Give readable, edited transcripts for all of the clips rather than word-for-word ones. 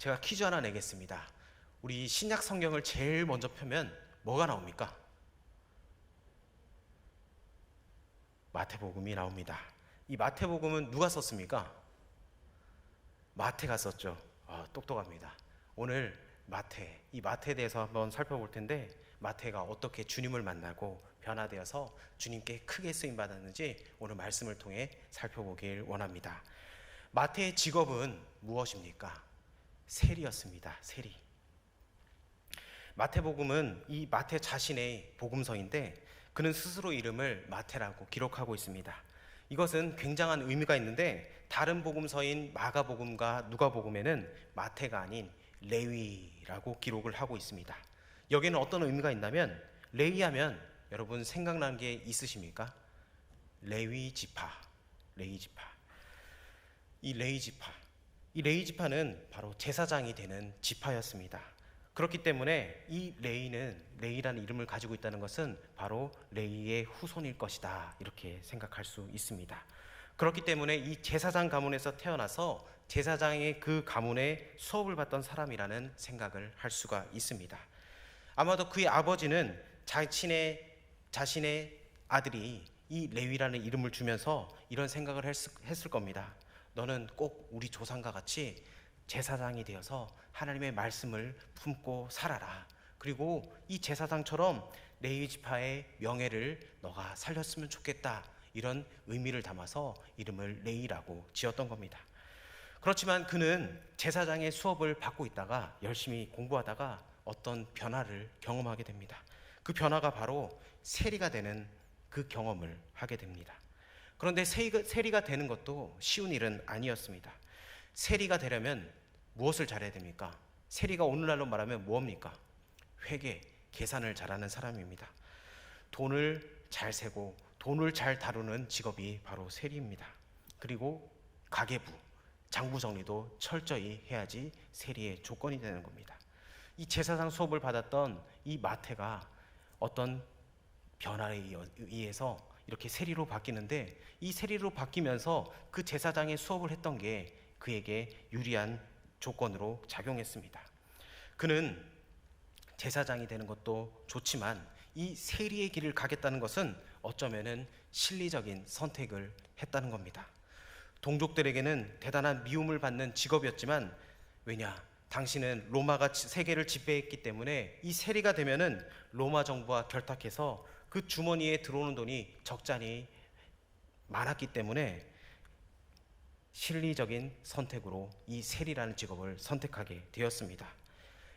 제가 퀴즈 하나 내겠습니다. 우리 신약 성경을 제일 먼저 펴면 뭐가 나옵니까? 마태복음이 나옵니다. 이 마태복음은 누가 썼습니까? 마태가 썼죠. 똑똑합니다. 오늘 이 마태에 대해서 한번 살펴볼 텐데, 마태가 어떻게 주님을 만나고 변화되어서 주님께 크게 쓰임 받았는지 오늘 말씀을 통해 살펴보길 원합니다. 마태의 직업은 무엇입니까? 세리였습니다. 세리. 마태복음은 이 마태 자신의 복음서인데, 그는 스스로 이름을 마태라고 기록하고 있습니다. 이것은 굉장한 의미가 있는데, 다른 복음서인 마가복음과 누가복음에는 마태가 아닌 레위라고 기록을 하고 있습니다. 여기에는 어떤 의미가 있냐면, 레위하면 여러분 생각나는 게 있으십니까? 레위 지파. 이 레위 지파는 바로 제사장이 되는 지파였습니다. 그렇기 때문에 이 레위라는 이름을 가지고 있다는 것은 바로 레위의 후손일 것이다, 이렇게 생각할 수 있습니다. 그렇기 때문에 이 제사장 가문에서 태어나서 제사장의 그 가문에 수업을 받던 사람이라는 생각을 할 수가 있습니다. 아마도 그의 아버지는 자신의 아들이 이 레위라는 이름을 주면서 이런 생각을 했을 겁니다. 너는 꼭 우리 조상과 같이 제사장이 되어서 하나님의 말씀을 품고 살아라. 그리고 이 제사장처럼 레위 지파의 명예를 너가 살렸으면 좋겠다. 이런 의미를 담아서 이름을 레위라고 지었던 겁니다. 그렇지만 그는 제사장의 수업을 받고 있다가 열심히 공부하다가 어떤 변화를 경험하게 됩니다. 그 변화가 바로 세리가 되는 그 경험을 하게 됩니다. 그런데 세리가 되는 것도 쉬운 일은 아니었습니다. 세리가 되려면 무엇을 잘해야 됩니까? 세리가 오늘날로 말하면 뭡니까? 회계, 계산을 잘하는 사람입니다. 돈을 잘 세고 돈을 잘 다루는 직업이 바로 세리입니다. 그리고 가계부, 장부 정리도 철저히 해야지 세리의 조건이 되는 겁니다. 이 제사장 수업을 받았던 이 마태가 어떤 변화에 의해서 이렇게 세리로 바뀌는데, 이 세리로 바뀌면서 그 제사장의 수업을 했던 게 그에게 유리한 조건으로 작용했습니다. 그는 제사장이 되는 것도 좋지만 이 세리의 길을 가겠다는 것은 어쩌면은 실리적인 선택을 했다는 겁니다. 동족들에게는 대단한 미움을 받는 직업이었지만, 왜냐? 당신은 로마가 세계를 지배했기 때문에 이 세리가 되면은 로마 정부와 결탁해서 그 주머니에 들어오는 돈이 적잖이 많았기 때문에 실리적인 선택으로 이 세리라는 직업을 선택하게 되었습니다.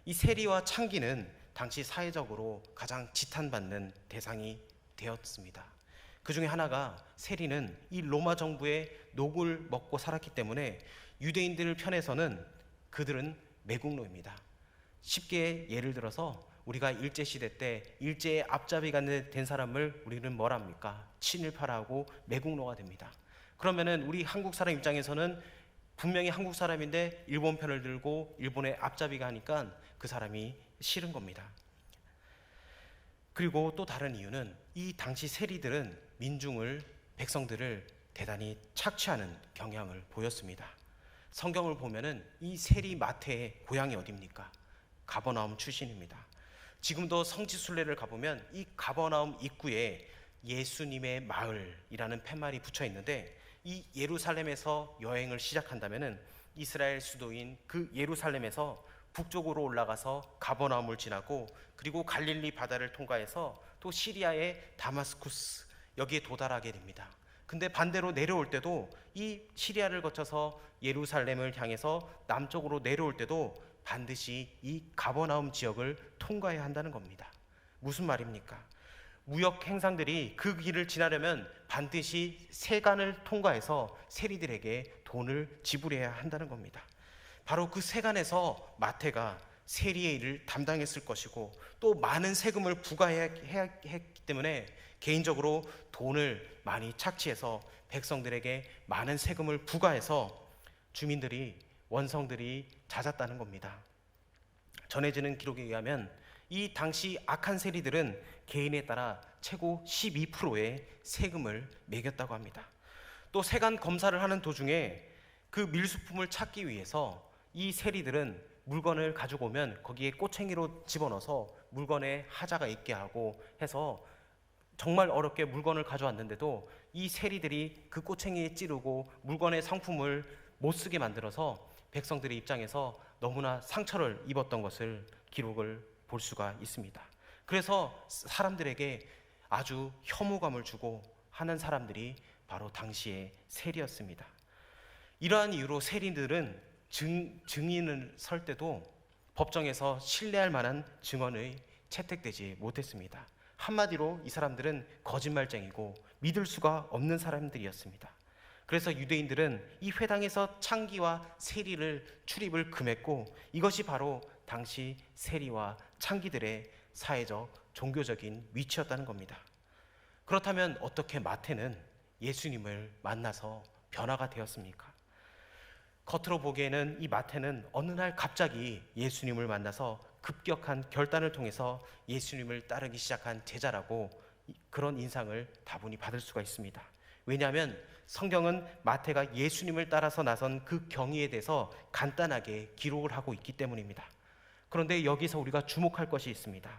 이 세리와 창기는 당시 사회적으로 가장 지탄받는 대상이 되었습니다. 그 중에 하나가, 세리는 이 로마 정부의 녹을 먹고 살았기 때문에 유대인들 편에서는 그들은 매국노입니다. 쉽게 예를 들어서 우리가 일제시대 때 일제의 앞잡이가 된 사람을 우리는 뭐라 합니까? 친일파라고 매국노가 됩니다. 그러면은 우리 한국 사람 입장에서는 분명히 한국 사람인데 일본 편을 들고 일본의 앞잡이가 하니까 그 사람이 싫은 겁니다. 그리고 또 다른 이유는, 이 당시 세리들은 백성들을 대단히 착취하는 경향을 보였습니다. 성경을 보면은 이 세리 마태의 고향이 어디입니까? 가버나움 출신입니다. 지금도 성지순례를 가보면 이 가버나움 입구에 예수님의 마을이라는 팻말이 붙여 있는데, 이 예루살렘에서 여행을 시작한다면은 이스라엘 수도인 그 예루살렘에서 북쪽으로 올라가서 가버나움을 지나고, 그리고 갈릴리 바다를 통과해서 또 시리아의 다마스쿠스, 여기에 도달하게 됩니다. 근데 반대로 내려올 때도 이 시리아를 거쳐서 예루살렘을 향해서 남쪽으로 내려올 때도 반드시 이 가버나움 지역을 통과해야 한다는 겁니다. 무슨 말입니까? 무역 행상들이 그 길을 지나려면 반드시 세간을 통과해서 세리들에게 돈을 지불해야 한다는 겁니다. 바로 그 세간에서 마태가 세리의 일을 담당했을 것이고, 또 많은 세금을 부과해야 했기 때문에 개인적으로 돈을 많이 착취해서 백성들에게 많은 세금을 부과해서 원성들이 잦았다는 겁니다. 전해지는 기록에 의하면 이 당시 악한 세리들은 개인에 따라 최고 12%의 세금을 매겼다고 합니다. 또 세관 검사를 하는 도중에 그 밀수품을 찾기 위해서 이 세리들은 물건을 가지고 오면 거기에 꼬챙이로 집어넣어서 물건에 하자가 있게 하고 해서 정말 어렵게 물건을 가져왔는데도 이 세리들이 그 꼬챙이에 찌르고 물건의 상품을 못 쓰게 만들어서 백성들의 입장에서 너무나 상처를 입었던 것을 기록을 볼 수가 있습니다. 그래서 사람들에게 아주 혐오감을 주고 하는 사람들이 바로 당시의 세리였습니다. 이러한 이유로 세리들은 증인을 설 때도 법정에서 신뢰할 만한 증언이 채택되지 못했습니다. 한마디로 이 사람들은 거짓말쟁이고 믿을 수가 없는 사람들이었습니다. 그래서 유대인들은 이 회당에서 창기와 세리를 출입을 금했고 이것이 바로 당시 세리와 창기들의 사회적 종교적인 위치였다는 겁니다. 그렇다면 어떻게 마태는 예수님을 만나서 변화가 되었습니까? 겉으로 보기에는 이 마태는 어느 날 갑자기 예수님을 만나서 급격한 결단을 통해서 예수님을 따르기 시작한 제자라고 그런 인상을 다분히 받을 수가 있습니다. 왜냐하면 성경은 마태가 예수님을 따라서 나선 그 경위에 대해서 간단하게 기록을 하고 있기 때문입니다. 그런데 여기서 우리가 주목할 것이 있습니다.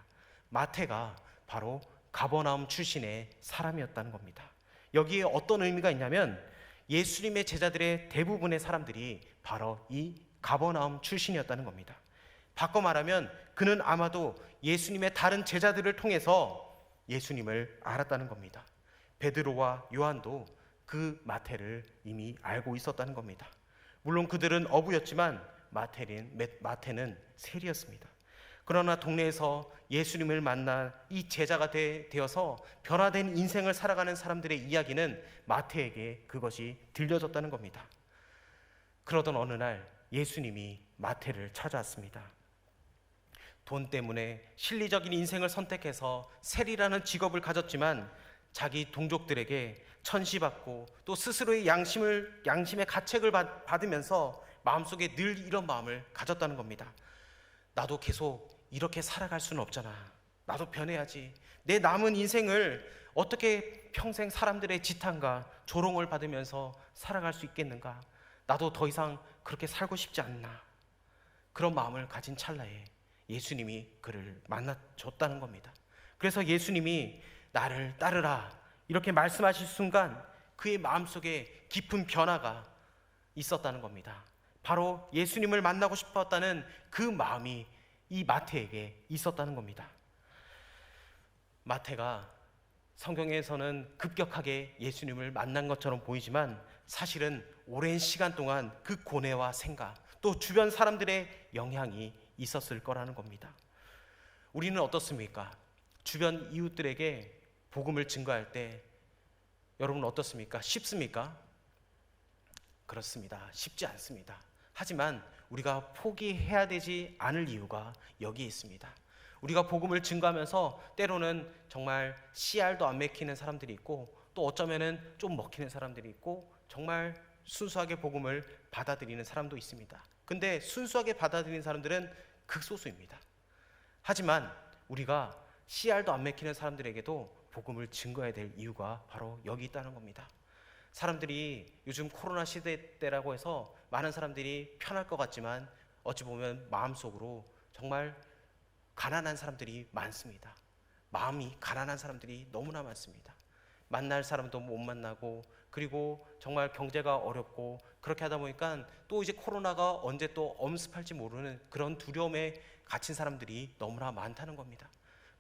마태가 바로 가버나움 출신의 사람이었다는 겁니다. 여기에 어떤 의미가 있냐면 예수님의 제자들의 대부분의 사람들이 바로 이 가버나움 출신이었다는 겁니다. 바꿔 말하면 그는 아마도 예수님의 다른 제자들을 통해서 예수님을 알았다는 겁니다. 베드로와 요한도 그 마태를 이미 알고 있었다는 겁니다. 물론 그들은 어부였지만 마태는 세리였습니다. 그러나 동네에서 예수님을 만나 이 제자가 되어서 변화된 인생을 살아가는 사람들의 이야기는 마태에게 그것이 들려졌다는 겁니다. 그러던 어느 날 예수님이 마태를 찾아왔습니다. 돈 때문에 실리적인 인생을 선택해서 세리라는 직업을 가졌지만 자기 동족들에게 천시받고 또 스스로의 양심의 가책을 받으면서 마음속에 늘 이런 마음을 가졌다는 겁니다. 나도 계속 이렇게 살아갈 수는 없잖아. 나도 변해야지. 내 남은 인생을 어떻게 평생 사람들의 지탄과 조롱을 받으면서 살아갈 수 있겠는가? 나도 더 이상 그렇게 살고 싶지 않나? 그런 마음을 가진 찰나에 예수님이 그를 만나줬다는 겁니다. 그래서 예수님이 나를 따르라 이렇게 말씀하실 순간 그의 마음속에 깊은 변화가 있었다는 겁니다. 바로 예수님을 만나고 싶었다는 그 마음이 이 마태에게 있었다는 겁니다. 마태가 성경에서는 급격하게 예수님을 만난 것처럼 보이지만 사실은 오랜 시간 동안 그 고뇌와 생각 또 주변 사람들의 영향이 있었을 거라는 겁니다. 우리는 어떻습니까? 주변 이웃들에게 복음을 증거할 때 여러분 어떻습니까? 쉽습니까? 그렇습니다. 쉽지 않습니다. 하지만 우리가 포기해야 되지 않을 이유가 여기에 있습니다. 우리가 복음을 증거하면서 때로는 정말 씨알도 안 먹히는 사람들이 있고 또 어쩌면은 좀 먹히는 사람들이 있고 정말 순수하게 복음을 받아들이는 사람도 있습니다. 근데 순수하게 받아들이는 사람들은 극소수입니다. 하지만 우리가 씨알도 안 먹히는 사람들에게도 복음을 증거해야 될 이유가 바로 여기 있다는 겁니다. 사람들이 요즘 코로나 시대 때라고 해서 많은 사람들이 편할 것 같지만 어찌 보면 마음속으로 정말 가난한 사람들이 많습니다. 마음이 가난한 사람들이 너무나 많습니다. 만날 사람도 못 만나고 그리고 정말 경제가 어렵고 그렇게 하다 보니까 또 이제 코로나가 언제 또 엄습할지 모르는 그런 두려움에 갇힌 사람들이 너무나 많다는 겁니다.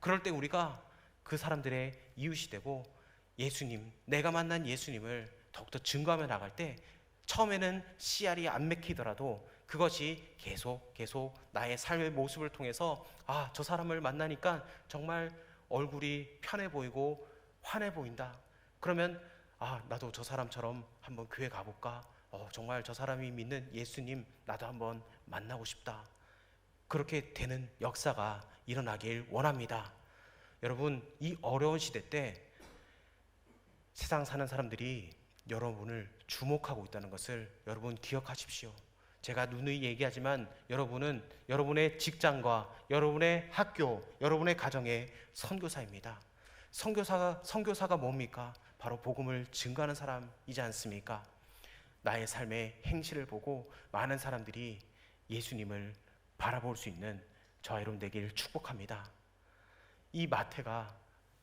그럴 때 우리가 그 사람들의 이웃이 되고 예수님, 내가 만난 예수님을 더욱더 증거하며 나갈 때 처음에는 씨알이 안 맥히더라도 그것이 계속 나의 삶의 모습을 통해서 아, 저 사람을 만나니까 정말 얼굴이 편해 보이고 환해 보인다. 그러면 아, 나도 저 사람처럼 한번 교회 가볼까? 정말 저 사람이 믿는 예수님 나도 한번 만나고 싶다. 그렇게 되는 역사가 일어나길 원합니다. 여러분, 이 어려운 시대 때 세상 사는 사람들이 여러분을 주목하고 있다는 것을 여러분 기억하십시오. 제가 누누이 얘기하지만 여러분은 여러분의 직장과 여러분의 학교, 여러분의 가정의 선교사입니다. 선교사가 뭡니까? 바로 복음을 증거하는 사람이지 않습니까? 나의 삶의 행실을 보고 많은 사람들이 예수님을 바라볼 수 있는 저와 여러분 되길 축복합니다. 이 마태가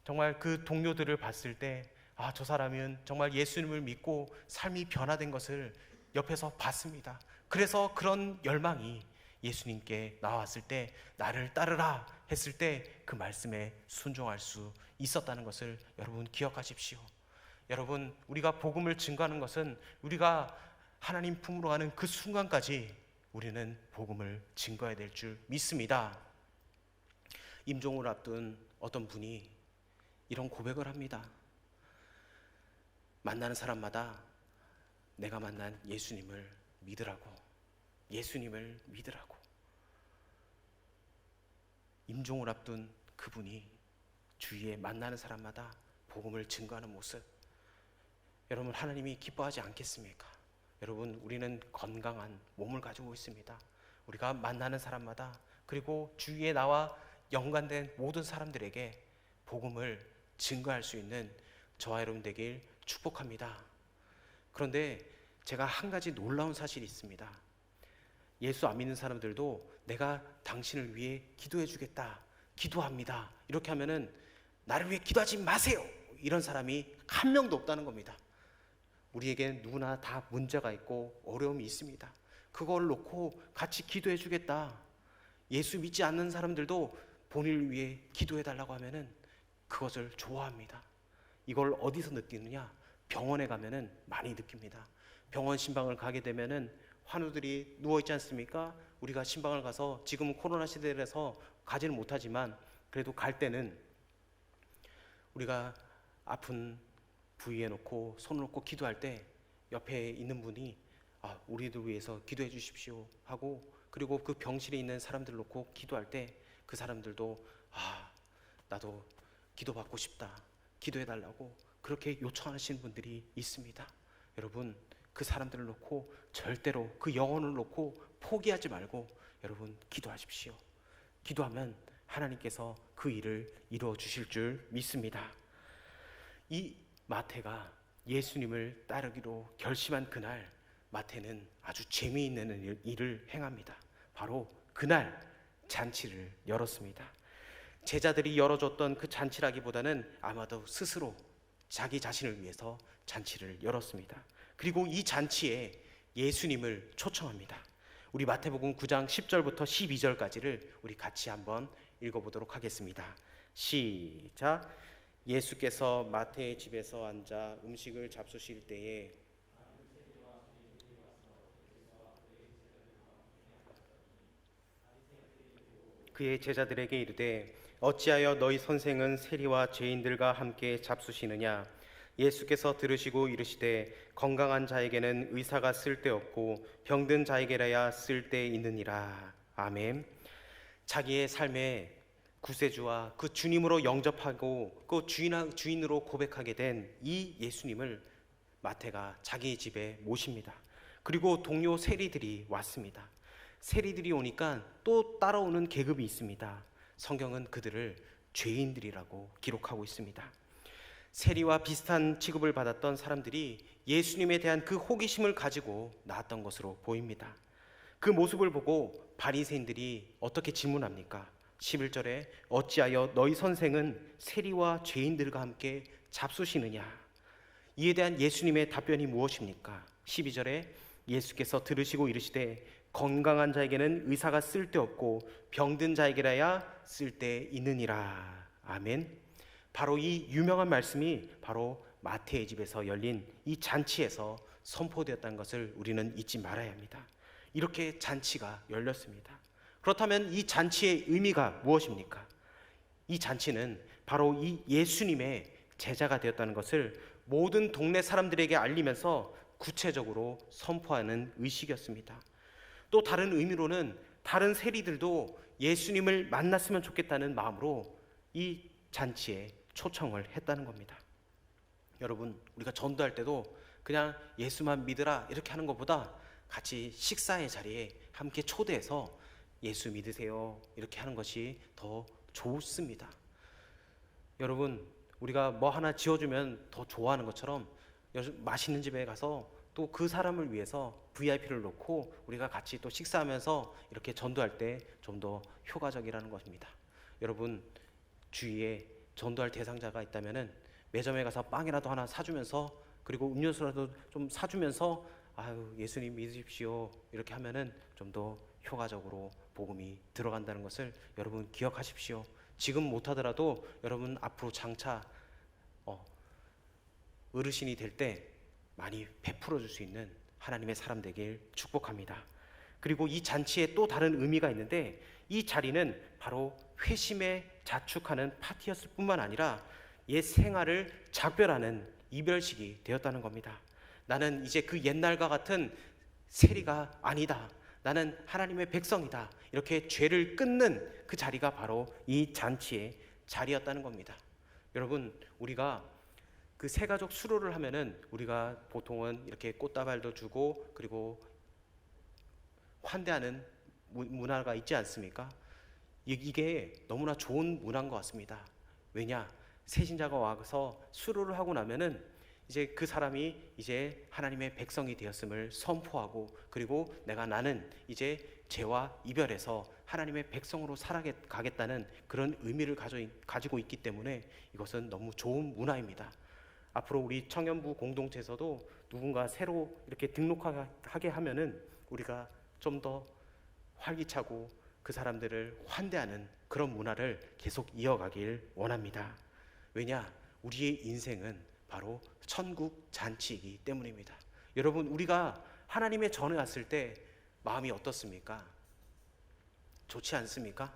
정말 그 동료들을 봤을 때, 아, 저 사람은 정말 예수님을 믿고 삶이 변화된 것을 옆에서 봤습니다. 그래서 그런 열망이 예수님께 나왔을 때, 나를 따르라 했을 때 그 말씀에 순종할 수 있었다는 것을 여러분 기억하십시오. 여러분, 우리가 복음을 증거하는 것은 우리가 하나님 품으로 가는 그 순간까지 우리는 복음을 증거해야 될 줄 믿습니다. 임종을 앞둔 어떤 분이 이런 고백을 합니다. 만나는 사람마다 내가 만난 예수님을 믿으라고, 예수님을 믿으라고. 임종을 앞둔 그분이 주위에 만나는 사람마다 복음을 증거하는 모습, 여러분, 하나님이 기뻐하지 않겠습니까? 여러분, 우리는 건강한 몸을 가지고 있습니다. 우리가 만나는 사람마다, 그리고 주위에 나와 연관된 모든 사람들에게 복음을 증거할 수 있는 저와 여러분 되길 축복합니다. 그런데 제가 한 가지 놀라운 사실이 있습니다. 예수 안 믿는 사람들도 내가 당신을 위해 기도해 주겠다, 기도합니다, 이렇게 하면은 나를 위해 기도하지 마세요, 이런 사람이 한 명도 없다는 겁니다. 우리에게 누구나 다 문제가 있고 어려움이 있습니다. 그걸 놓고 같이 기도해 주겠다, 예수 믿지 않는 사람들도 본인을 위해 기도해 달라고 하면은 그것을 좋아합니다. 이걸 어디서 느끼느냐? 병원에 가면은 많이 느낍니다. 병원 신방을 가게 되면은 환우들이 누워 있지 않습니까? 우리가 신방을 가서, 지금은 코로나 시대라서 가지는 못하지만 그래도 갈 때는 우리가 아픈 부위에 놓고 손을 놓고 기도할 때 옆에 있는 분이 우리들 위해서 기도해 주십시오 하고, 그리고 그 병실에 있는 사람들 놓고 기도할 때 그 사람들도 나도 기도받고 싶다, 기도해 달라고 그렇게 요청하시는 분들이 있습니다. 여러분, 그 사람들을 놓고 절대로 그 영혼을 놓고 포기하지 말고 여러분 기도하십시오. 기도하면 하나님께서 그 일을 이루어 주실 줄 믿습니다. 이 마태가 예수님을 따르기로 결심한 그날, 마태는 아주 재미있는 일을 행합니다. 바로 그날 잔치를 열었습니다. 제자들이 열어줬던 그 잔치라기보다는 아마도 스스로 자기 자신을 위해서 잔치를 열었습니다. 그리고 이 잔치에 예수님을 초청합니다. 우리 마태복음 9장 10절부터 12절까지를 우리 같이 한번 읽어보도록 하겠습니다. 시작. 예수께서 마태의 집에서 앉아 음식을 잡수실 때에 그의 제자들에게 이르되, 어찌하여 너희 선생은 세리와 죄인들과 함께 잡수시느냐? 예수께서 들으시고 이르시되, 건강한 자에게는 의사가 쓸데없고 병든 자에게라야 쓸데있느니라. 아멘. 자기의 삶의 구세주와 그 주님으로 영접하고 그 주인으로 고백하게 된 이 예수님을 마태가 자기 집에 모십니다. 그리고 동료 세리들이 왔습니다. 세리들이 오니까 또 따라오는 계급이 있습니다. 성경은 그들을 죄인들이라고 기록하고 있습니다. 세리와 비슷한 취급을 받았던 사람들이 예수님에 대한 그 호기심을 가지고 나왔던 것으로 보입니다. 그 모습을 보고 바리새인들이 어떻게 질문합니까? 11절에 어찌하여 너희 선생은 세리와 죄인들과 함께 잡수시느냐? 이에 대한 예수님의 답변이 무엇입니까? 12절에 예수께서 들으시고 이르시되, 건강한 자에게는 의사가 쓸데없고 병든 자에게라야 쓸데있느니라. 아멘. 바로 이 유명한 말씀이 바로 마태의 집에서 열린 이 잔치에서 선포되었다는 것을 우리는 잊지 말아야 합니다. 이렇게 잔치가 열렸습니다. 그렇다면 이 잔치의 의미가 무엇입니까? 이 잔치는 바로 이 예수님의 제자가 되었다는 것을 모든 동네 사람들에게 알리면서 구체적으로 선포하는 의식이었습니다. 또 다른 의미로는 다른 세리들도 예수님을 만났으면 좋겠다는 마음으로 이 잔치에 초청을 했다는 겁니다. 여러분, 우리가 전도할 때도 그냥 예수만 믿으라 이렇게 하는 것보다 같이 식사의 자리에 함께 초대해서 예수 믿으세요 이렇게 하는 것이 더 좋습니다. 여러분, 우리가 뭐 하나 지어주면 더 좋아하는 것처럼 맛있는 집에 가서 또 그 사람을 위해서 VIP를 놓고 우리가 같이 또 식사하면서 이렇게 전도할 때 좀 더 효과적이라는 것입니다. 여러분, 주위에 전도할 대상자가 있다면은 매점에 가서 빵이라도 하나 사주면서, 그리고 음료수라도 좀 사주면서, 아유, 예수님 믿으십시오, 이렇게 하면은 좀 더 효과적으로 복음이 들어간다는 것을 여러분 기억하십시오. 지금 못하더라도 여러분 앞으로 장차 어르신이 될 때 많이 베풀어 줄 수 있는 하나님의 사람 되길 축복합니다. 그리고 이 잔치에 또 다른 의미가 있는데, 이 자리는 바로 회심에 자축하는 파티였을 뿐만 아니라 옛 생활을 작별하는 이별식이 되었다는 겁니다. 나는 이제 그 옛날과 같은 세리가 아니다, 나는 하나님의 백성이다, 이렇게 죄를 끊는 그 자리가 바로 이 잔치의 자리였다는 겁니다. 여러분, 우리가 그 새가족 수로를 하면은 우리가 보통은 이렇게 꽃다발도 주고 그리고 환대하는 문화가 있지 않습니까? 이게 너무나 좋은 문화인 것 같습니다. 왜냐? 새신자가 와서 수로를 하고 나면은 이제 그 사람이 이제 하나님의 백성이 되었음을 선포하고, 그리고 나는 이제 죄와 이별해서 하나님의 백성으로 살아가겠다는 그런 의미를 가지고 있기 때문에 이것은 너무 좋은 문화입니다. 앞으로 우리 청년부 공동체에서도 누군가 새로 이렇게 등록하게 하면은 우리가 좀 더 활기차고 그 사람들을 환대하는 그런 문화를 계속 이어가길 원합니다. 왜냐? 우리의 인생은 바로 천국 잔치이기 때문입니다. 여러분, 우리가 하나님의 전에 왔을 때 마음이 어떻습니까? 좋지 않습니까?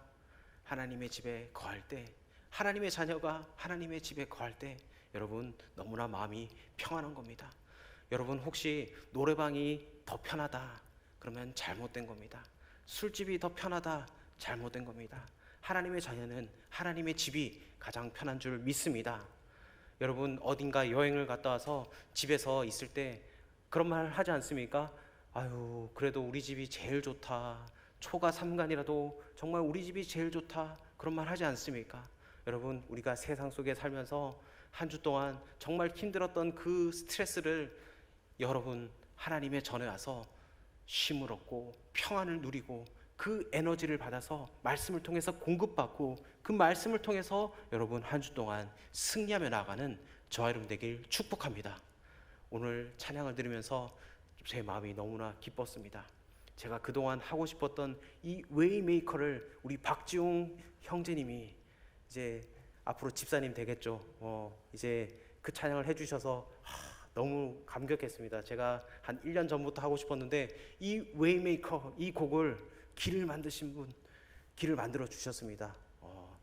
하나님의 집에 거할 때, 하나님의 자녀가 하나님의 집에 거할 때 여러분 너무나 마음이 평안한 겁니다. 여러분, 혹시 노래방이 더 편하다 그러면 잘못된 겁니다. 술집이 더 편하다, 잘못된 겁니다. 하나님의 자녀는 하나님의 집이 가장 편한 줄 믿습니다. 여러분, 어딘가 여행을 갔다 와서 집에서 있을 때 그런 말 하지 않습니까? 아유, 그래도 우리 집이 제일 좋다, 초가 삼간이라도 정말 우리 집이 제일 좋다, 그런 말 하지 않습니까? 여러분, 우리가 세상 속에 살면서 한 주 동안 정말 힘들었던 그 스트레스를 여러분 하나님의 전에 와서 쉼을 얻고 평안을 누리고 그 에너지를 받아서 말씀을 통해서 공급받고 그 말씀을 통해서 여러분 한 주 동안 승리하며 나아가는 저와 여러분 되길 축복합니다. 오늘 찬양을 들으면서 제 마음이 너무나 기뻤습니다. 제가 그동안 하고 싶었던 이 웨이메이커를 우리 박지용 형제님이 이제 앞으로 집사님 되겠죠. 이제 그 찬양을 해주셔서 너무 감격했습니다. 제가 한 1년 전부터 하고 싶었는데 이 웨이메이커, 이 곡을 길을 만드신 분, 길을 만들어 주셨습니다.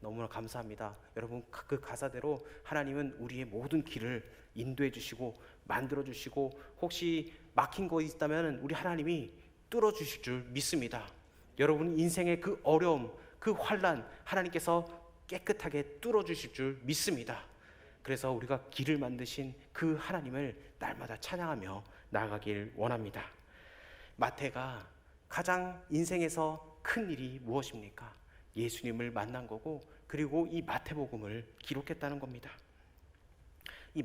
너무나 감사합니다. 여러분, 그 가사대로 하나님은 우리의 모든 길을 인도해 주시고 만들어 주시고, 혹시 막힌 거 있다면 우리 하나님이 뚫어 주실 줄 믿습니다. 여러분 인생의 그 어려움, 그 환난 하나님께서 깨끗하게 뚫어 주실 줄 믿습니다. 그래서 우리가 길을 만드신 그 하나님을 날마다 찬양하며 나아가길 원합니다. 마태가 가장 인생에서 큰 일이 무엇입니까? 예수님을 만난 거고, 그리고 이 마태복음을 기록했다는 겁니다. 이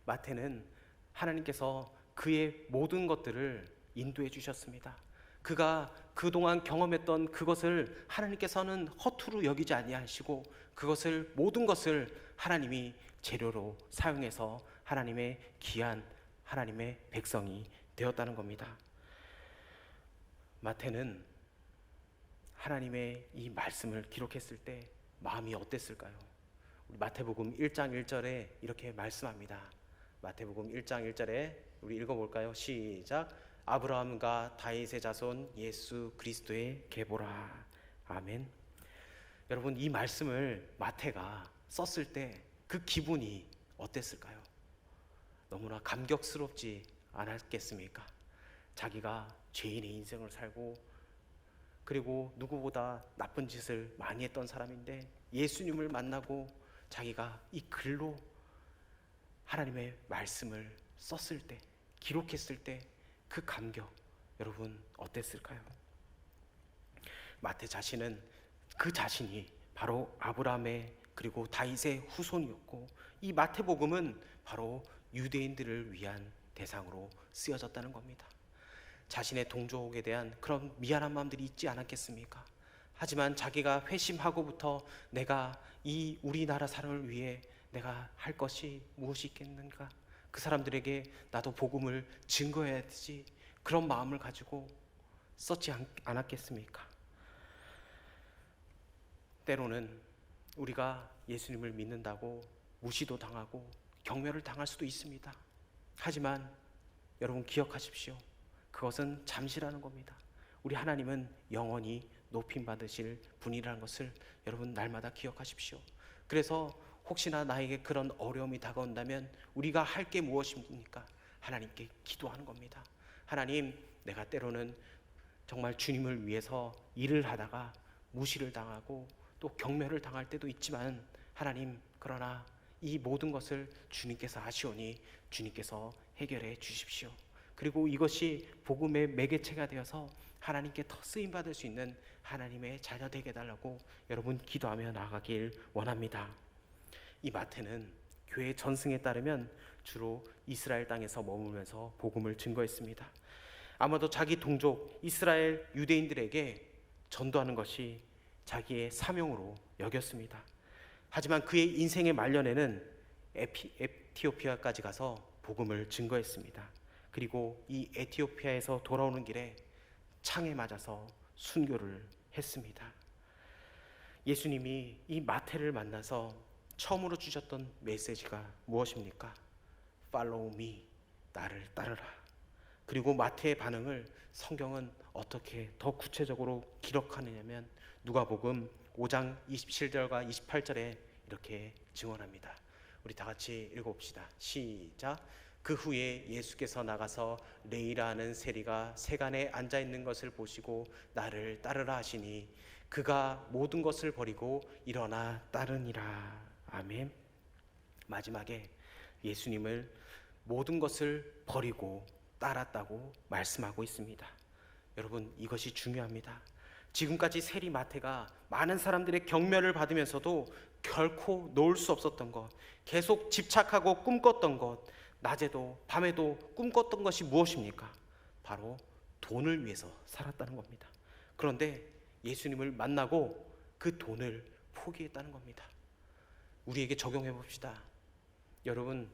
마태는 하나님께서 그의 모든 것들을 인도해 주셨습니다. 그가 그동안 경험했던 그것을 하나님께서는 허투루 여기지 아니하시고 그것을 모든 것을 하나님이 재료로 사용해서 하나님의 귀한 하나님의 백성이 되었다는 겁니다. 마태는 하나님의 이 말씀을 기록했을 때 마음이 어땠을까요? 우리 마태복음 1장 1절에 이렇게 말씀합니다. 마태복음 1장 1절에 우리 읽어볼까요? 시작. 아브라함과 다윗의 자손 예수 그리스도의 계보라. 아멘. 여러분, 이 말씀을 마태가 썼을 때 그 기분이 어땠을까요? 너무나 감격스럽지 않았겠습니까? 자기가 죄인의 인생을 살고 그리고 누구보다 나쁜 짓을 많이 했던 사람인데 예수님을 만나고 자기가 이 글로 하나님의 말씀을 썼을 때, 기록했을 때 그 감격, 여러분 어땠을까요? 마태 자신은 그 자신이 바로 아브라함의 그리고 다윗의 후손이었고, 이 마태복음은 바로 유대인들을 위한 대상으로 쓰여졌다는 겁니다. 자신의 동족에 대한 그런 미안한 마음들이 있지 않았겠습니까? 하지만 자기가 회심하고부터 내가 이 우리나라 사람을 위해 내가 할 것이 무엇이 있겠는가? 그 사람들에게 나도 복음을 증거해야 되지. 그런 마음을 가지고 썼지 않았겠습니까? 때로는 우리가 예수님을 믿는다고 무시도 당하고 경멸을 당할 수도 있습니다. 하지만 여러분 기억하십시오. 그것은 잠시라는 겁니다. 우리 하나님은 영원히 높임 받으실 분이라는 것을 여러분 날마다 기억하십시오. 그래서 혹시나 나에게 그런 어려움이 다가온다면 우리가 할 게 무엇입니까? 하나님께 기도하는 겁니다. 하나님, 내가 때로는 정말 주님을 위해서 일을 하다가 무시를 당하고 또 경멸을 당할 때도 있지만 하나님, 그러나 이 모든 것을 주님께서 아시오니 주님께서 해결해 주십시오. 그리고 이것이 복음의 매개체가 되어서 하나님께 더 쓰임 받을 수 있는 하나님의 자녀 되게 해달라고 여러분 기도하며 나아가길 원합니다. 이 마태는 교회 전승에 따르면 주로 이스라엘 땅에서 머물면서 복음을 증거했습니다. 아마도 자기 동족 이스라엘 유대인들에게 전도하는 것이 자기의 사명으로 여겼습니다. 하지만 그의 인생의 말년에는 에티오피아까지 가서 복음을 증거했습니다. 그리고 이 에티오피아에서 돌아오는 길에 창에 맞아서 순교를 했습니다. 예수님이 이 마태를 만나서 처음으로 주셨던 메시지가 무엇입니까? Follow me, 나를 따르라. 그리고 마태의 반응을 성경은 어떻게 더 구체적으로 기록하느냐면 누가복음 5장 27절과 28절에 이렇게 증언합니다. 우리 다 같이 읽어봅시다. 시작. 그 후에 예수께서 나가서 레이라 하는 세리가 세간에 앉아 있는 것을 보시고 나를 따르라 하시니 그가 모든 것을 버리고 일어나 따르니라. 아멘. 마지막에 예수님을 모든 것을 버리고 따랐다고 말씀하고 있습니다. 여러분, 이것이 중요합니다. 지금까지 세리 마태가 많은 사람들의 경멸을 받으면서도 결코 놓을 수 없었던 것, 계속 집착하고 꿈꿨던 것, 낮에도 밤에도 꿈꿨던 것이 무엇입니까? 바로 돈을 위해서 살았다는 겁니다. 그런데 예수님을 만나고 그 돈을 포기했다는 겁니다. 우리에게 적용해 봅시다. 여러분,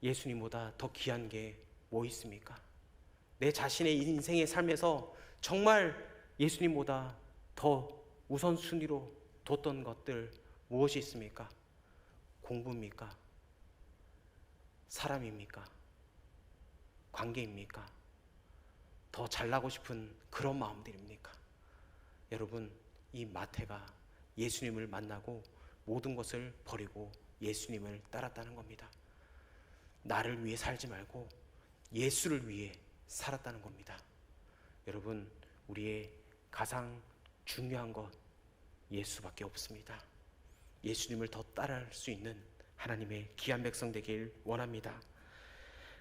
예수님보다 더 귀한 게 뭐 있습니까? 내 자신의 인생의 삶에서 정말 예수님보다 더 우선순위로 뒀던 것들 무엇이 있습니까? 공부입니까? 사람입니까? 관계입니까? 더 잘나고 싶은 그런 마음들입니까? 여러분, 이 마태가 예수님을 만나고 모든 것을 버리고 예수님을 따랐다는 겁니다. 나를 위해 살지 말고 예수를 위해 살았다는 겁니다. 여러분, 우리의 가장 중요한 것 예수밖에 없습니다. 예수님을 더 따라할 수 있는 하나님의 귀한 백성 되길 원합니다.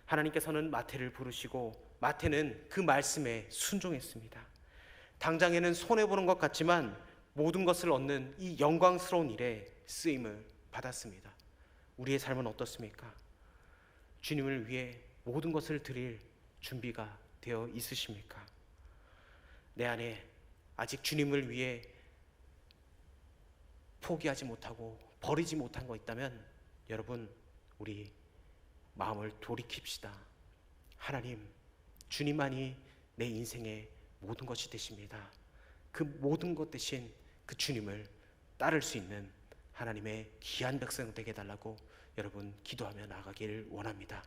하나님께서는 마태를 부르시고 마태는 그 말씀에 순종했습니다. 당장에는 손해보는 것 같지만 모든 것을 얻는 이 영광스러운 일에 쓰임을 받았습니다. 우리의 삶은 어떻습니까? 주님을 위해 모든 것을 드릴 준비가 되어 있으십니까? 내 안에 아직 주님을 위해 포기하지 못하고 버리지 못한 거 있다면 여러분, 우리 마음을 돌이킵시다. 하나님, 주님만이 내 인생의 모든 것이 되십니다. 그 모든 것 대신 그 주님을 따를 수 있는 하나님의 귀한 백성 되게 해달라고 여러분 기도하며 나아가길 원합니다.